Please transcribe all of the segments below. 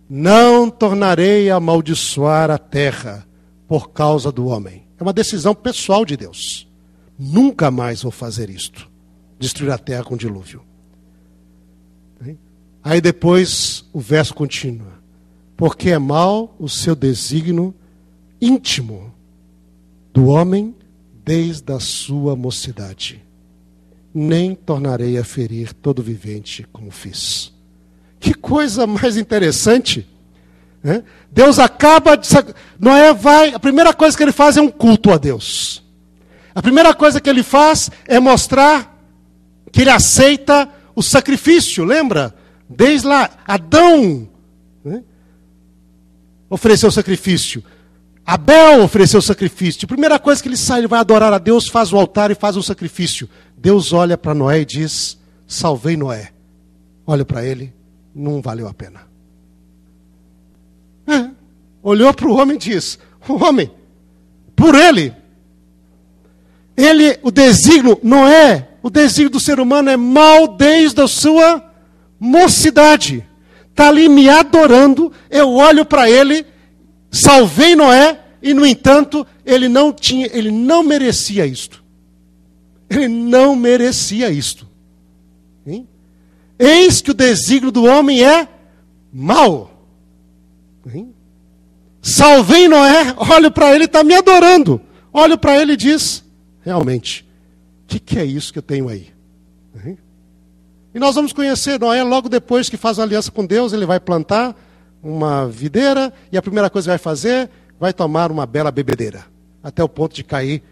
não tornarei a amaldiçoar a terra por causa do homem. É uma decisão pessoal de Deus. Nunca mais vou fazer isto. Destruir a terra com dilúvio. Aí depois o verso continua. Porque é mau o seu desígnio íntimo do homem desde a sua mocidade. Nem tornarei a ferir todo vivente como fiz. Que coisa mais interessante. Né? Deus acaba de... Noé vai... A primeira coisa que ele faz é um culto a Deus. A primeira coisa que ele faz é mostrar que ele aceita o sacrifício. Lembra? Desde lá, Adão, né, ofereceu sacrifício. Abel ofereceu sacrifício. A primeira coisa que ele sai, ele vai adorar a Deus, faz o altar e faz um sacrifício. Deus olha para Noé e diz, salvei Noé. Olha para ele, não valeu a pena. Olhou para o homem e diz, o homem, por ele, o desígnio, Noé, o desígnio do ser humano é mau desde a sua mocidade. Está ali me adorando, eu olho para ele, salvei Noé, e no entanto, ele não merecia isto. Ele não merecia isto. Hein? Eis que o desígnio do homem é mau. Hein? Salvei Noé, olho para ele, está me adorando. Olho para ele e diz, realmente, o que é isso que eu tenho aí? Hein? E nós vamos conhecer Noé logo depois que faz uma aliança com Deus, ele vai plantar uma videira, e a primeira coisa que vai fazer, vai tomar uma bela bebedeira. Até o ponto de cair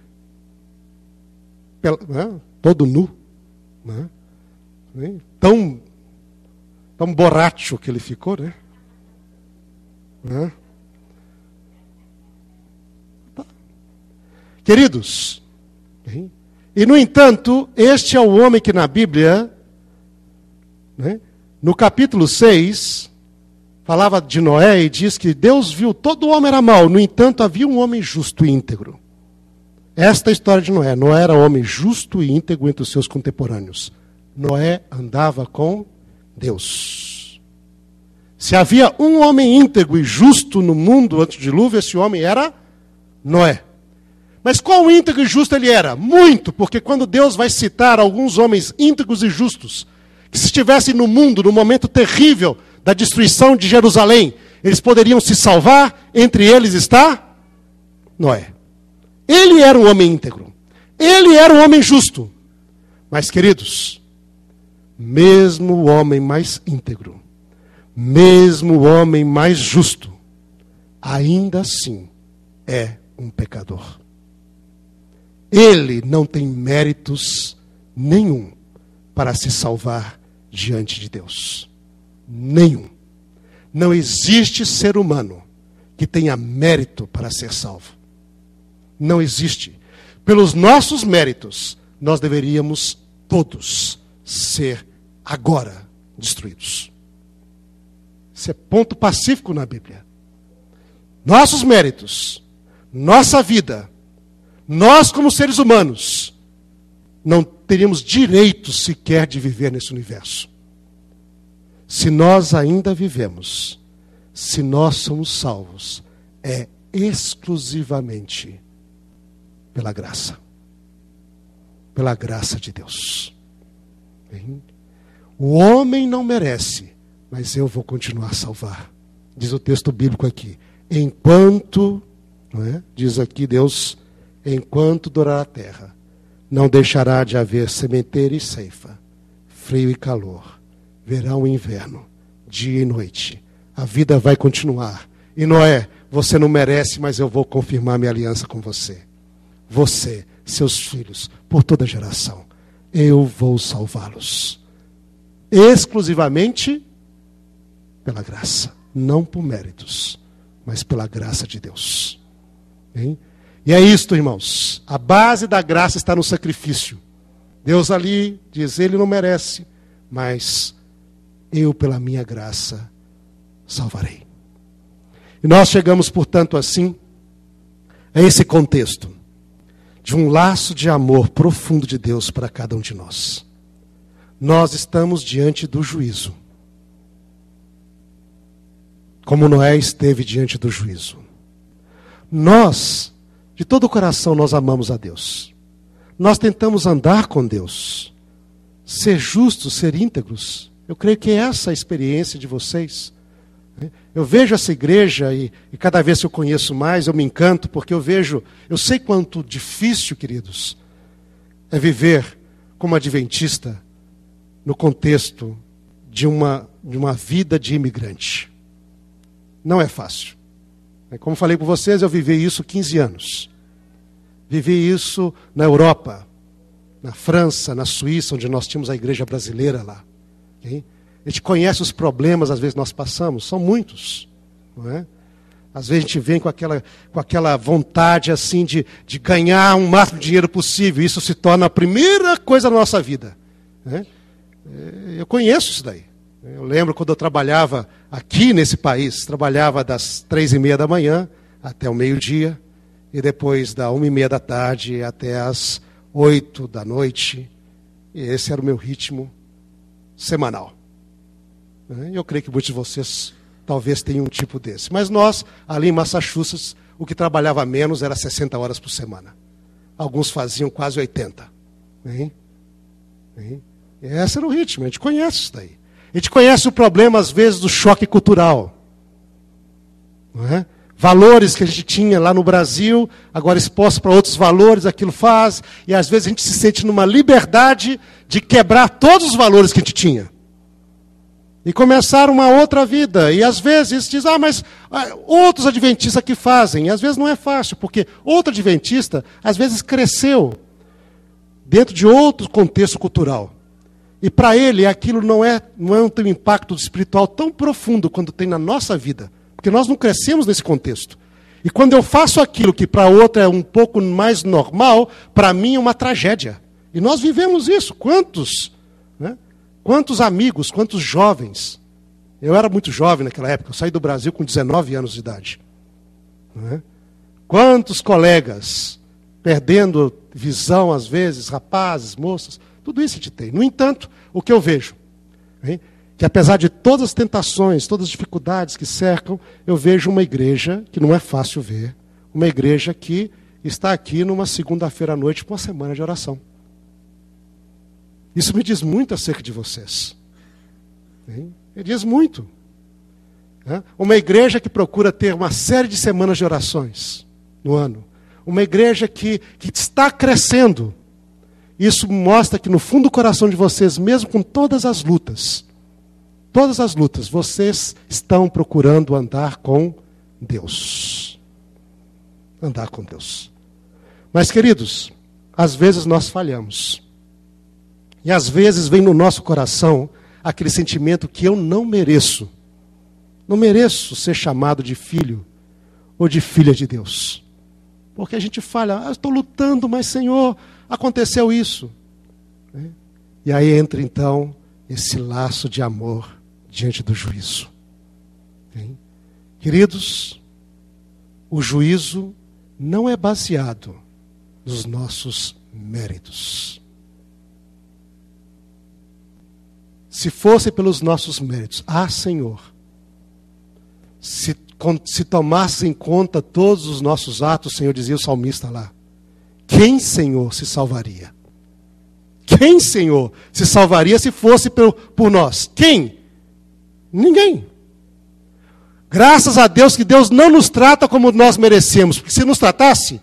todo nu. Né? Tão borracho que ele ficou, né? Queridos, e no entanto, este é o homem que na Bíblia, né, no capítulo 6, falava de Noé e diz que Deus viu todo homem era mau, no entanto havia um homem justo e íntegro. Esta é a história de Noé. Noé era homem justo e íntegro entre os seus contemporâneos. Noé andava com Deus. Se havia um homem íntegro e justo no mundo antes do dilúvio, esse homem era Noé. Mas qual íntegro e justo ele era? Muito, porque quando Deus vai citar alguns homens íntegros e justos, que se estivessem no mundo, no momento terrível da destruição de Jerusalém, eles poderiam se salvar, entre eles está Noé. Ele era um homem íntegro. Ele era um homem justo. Mas, queridos, mesmo o homem mais íntegro, mesmo o homem mais justo, ainda assim é um pecador. Ele não tem méritos nenhum para se salvar diante de Deus. Nenhum. Não existe ser humano que tenha mérito para ser salvo. Não existe. Pelos nossos méritos, nós deveríamos todos ser agora destruídos. Isso é ponto pacífico na Bíblia. Nossos méritos, nossa vida, nós como seres humanos, não teríamos direito sequer de viver nesse universo. Se nós ainda vivemos, se nós somos salvos, é exclusivamente pela graça. Pela graça de Deus. O homem não merece, mas eu vou continuar a salvar. Diz o texto bíblico aqui. Enquanto, não é? Diz aqui Deus, enquanto durar a terra, não deixará de haver sementeira e ceifa, frio e calor, verão e inverno, dia e noite. A vida vai continuar. E Noé, você não merece, mas eu vou confirmar minha aliança com você. Você, seus filhos, por toda geração, eu vou salvá-los. Exclusivamente pela graça. Não por méritos, mas pela graça de Deus. Hein? E é isto, irmãos. A base da graça está no sacrifício. Deus ali diz, ele não merece, mas eu, pela minha graça, salvarei. E nós chegamos, portanto, assim, a esse contexto de um laço de amor profundo de Deus para cada um de nós. Nós estamos diante do juízo. como Noé esteve diante do juízo. Nós, de todo o coração, nós amamos a Deus. Nós tentamos andar com Deus, ser justos, ser íntegros. Eu creio que é essa a experiência de vocês. Eu vejo essa igreja e cada vez que eu conheço mais, eu me encanto, porque eu sei quanto difícil, queridos, é viver como adventista no contexto de uma vida de imigrante. Não é fácil. Como falei com vocês, eu vivi isso 15 anos. Vivi isso na Europa, na França, na Suíça, onde nós tínhamos a igreja brasileira lá. Okay? A gente conhece os problemas, às vezes, nós passamos. São muitos. Não é? Às vezes a gente vem com aquela vontade assim de ganhar o máximo de dinheiro possível. Isso se torna a primeira coisa da nossa vida. Né? Eu conheço isso daí. Eu lembro quando eu trabalhava aqui nesse país, trabalhava das 3h30 da manhã até o meio-dia, e depois da 1h30 da tarde até as 8 da noite. E esse era o meu ritmo semanal. Eu creio que muitos de vocês talvez tenham um tipo desse. Mas nós, ali em Massachusetts, o que trabalhava menos era 60 horas por semana. Alguns faziam quase 80. Esse era o ritmo, a gente conhece isso daí. A gente conhece o problema, às vezes, do choque cultural. Não é? Valores que a gente tinha lá no Brasil, agora exposto para outros valores, aquilo faz, e às vezes a gente se sente numa liberdade de quebrar todos os valores que a gente tinha. E começar uma outra vida. E às vezes diz, mas outros adventistas que fazem. E às vezes não é fácil, porque outro adventista, às vezes cresceu dentro de outro contexto cultural. E para ele aquilo não tem um impacto espiritual tão profundo quanto tem na nossa vida. Porque nós não crescemos nesse contexto. E quando eu faço aquilo que para outro é um pouco mais normal, para mim é uma tragédia. E nós vivemos isso. Quantos? Né? Quantos amigos, quantos jovens. Eu era muito jovem naquela época. Eu saí do Brasil com 19 anos de idade. Né? Quantos colegas perdendo visão às vezes, rapazes, moças. Tudo isso a gente tem. No entanto, o que eu vejo, que apesar de todas as tentações, todas as dificuldades que cercam, eu vejo uma igreja que não é fácil ver, uma igreja que está aqui numa segunda-feira à noite com uma semana de oração. Isso me diz muito acerca de vocês. Me diz muito. Uma igreja que procura ter uma série de semanas de orações no ano. Uma igreja que está crescendo. Isso mostra que no fundo do coração de vocês, mesmo com todas as lutas, vocês estão procurando andar com Deus. Andar com Deus. Mas, queridos, às vezes nós falhamos. E às vezes vem no nosso coração aquele sentimento que eu não mereço. Não mereço ser chamado de filho ou de filha de Deus. Porque a gente falha, eu estou lutando, mas Senhor, aconteceu isso. E aí entra então esse laço de amor diante do juízo. Queridos, o juízo não é baseado nos nossos méritos. Se fosse pelos nossos méritos, Senhor, se tomasse em conta todos os nossos atos, Senhor, dizia o salmista lá, quem, Senhor, se salvaria? Quem, Senhor, se salvaria se fosse por nós? Quem? Ninguém. Graças a Deus que Deus não nos trata como nós merecemos, porque se nos tratasse,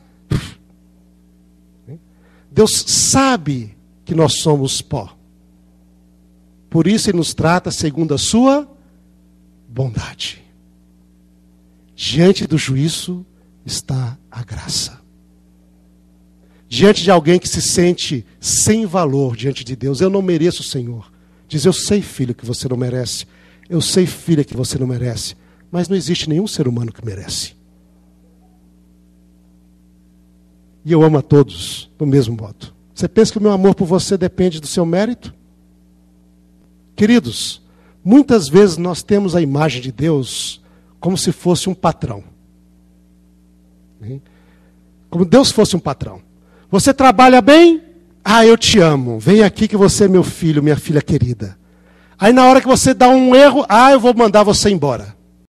Deus sabe que nós somos pó. Por isso Ele nos trata segundo a sua bondade. Diante do juízo está a graça. Diante de alguém que se sente sem valor diante de Deus, eu não mereço, Senhor. Diz, eu sei, filho, que você não merece. Eu sei, filha, que você não merece. Mas não existe nenhum ser humano que merece. E eu amo a todos do mesmo modo. Você pensa que o meu amor por você depende do seu mérito? Queridos, muitas vezes nós temos a imagem de Deus como se fosse um patrão. Como Deus fosse um patrão. Você trabalha bem? Eu te amo. Vem aqui que você é meu filho, minha filha querida. Aí na hora que você dá um erro, eu vou mandar você embora.